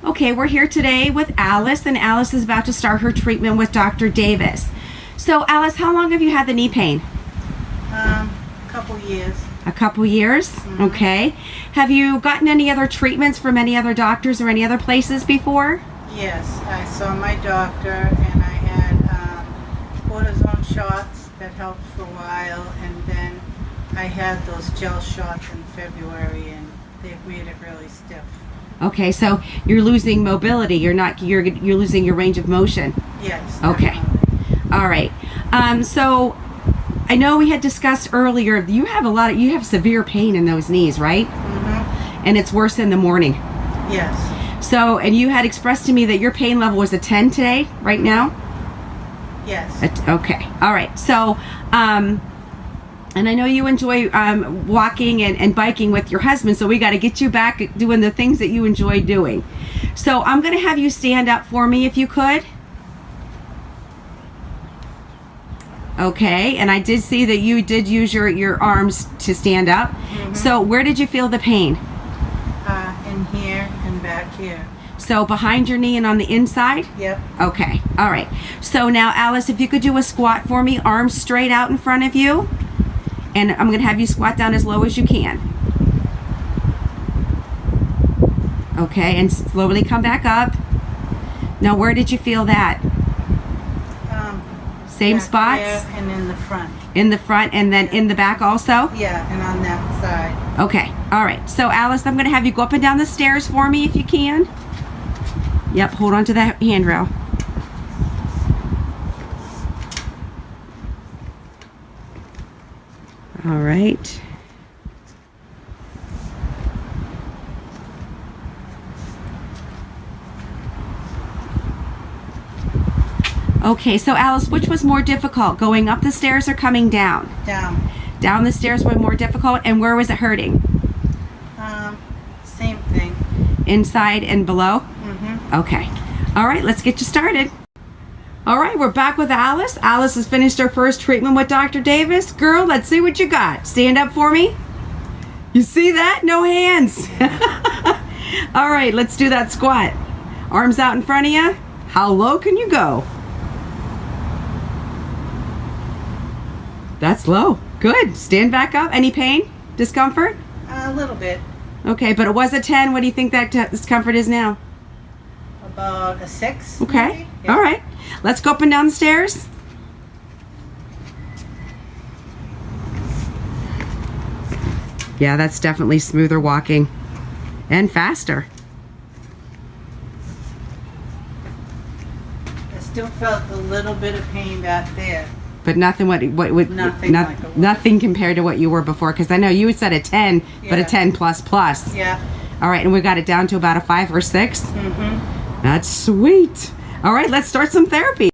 Okay, we're here today with Alice, and Alice is about to start her treatment with Dr. Davis. So, Alice, how long have you had the knee pain? A couple years. A couple years? Mm-hmm. Okay. Have you gotten any other treatments from any other doctors or any other places before? Yes, I saw my doctor and I had cortisone shots that helped for a while, and then I had those gel shots in February and they've made it really stiff. Okay, so you're losing mobility. You're losing your range of motion. Yes. Okay. Definitely. All right. So I know we had discussed earlier you have severe pain in those knees, right? Mm-hmm. And it's worse in the morning. Yes. So, and you had expressed to me that your pain level was a 10 today, right now? Yes. Okay. All right. So, and I know you enjoy walking and biking with your husband, so we got to get you back doing the things that you enjoy doing. So I'm going to have you stand up for me if you could. Okay, and I did see that you did use your arms to stand up. Mm-hmm. So where did you feel the pain? In here and back here. So behind your knee and on the inside? Yep. Okay, all right. So now, Alice, if you could do a squat for me, arms straight out in front of you. And I'm going to have you squat down as low as you can. Okay, and slowly come back up. Now, where did you feel that? Same spots? There and in the front. In the front and then in the back also? Yeah, and on that side. Okay, all right. So, Alice, I'm going to have you go up and down the stairs for me if you can. Yep, hold on to that handrail. All right. Okay, so Alice, which was more difficult, going up the stairs or coming down? Down. Down the stairs was more difficult, and where was it hurting? Same thing. Inside and below? Mm-hmm. Okay. All right, let's get you started. All right, we're back with Alice. Alice has finished her first treatment with Dr. Davis. Girl, let's see what you got. Stand up for me. You see that? No hands. All right, let's do that squat. Arms out in front of you. How low can you go? That's low. Good. Stand back up. Any pain? Discomfort? A little bit. Okay, but it was a 10. What do you think that discomfort is now? About a 6. Okay. Maybe? Yeah. All right. Let's go up and down the stairs. Yeah, that's definitely smoother walking and faster. I still felt a little bit of pain back there. But nothing nothing compared to what you were before, because I know you said a 10, but a 10 plus. Yeah. All right, and we got it down to about a 5 or 6. Mm-hmm. That's sweet. All right, let's start some therapy.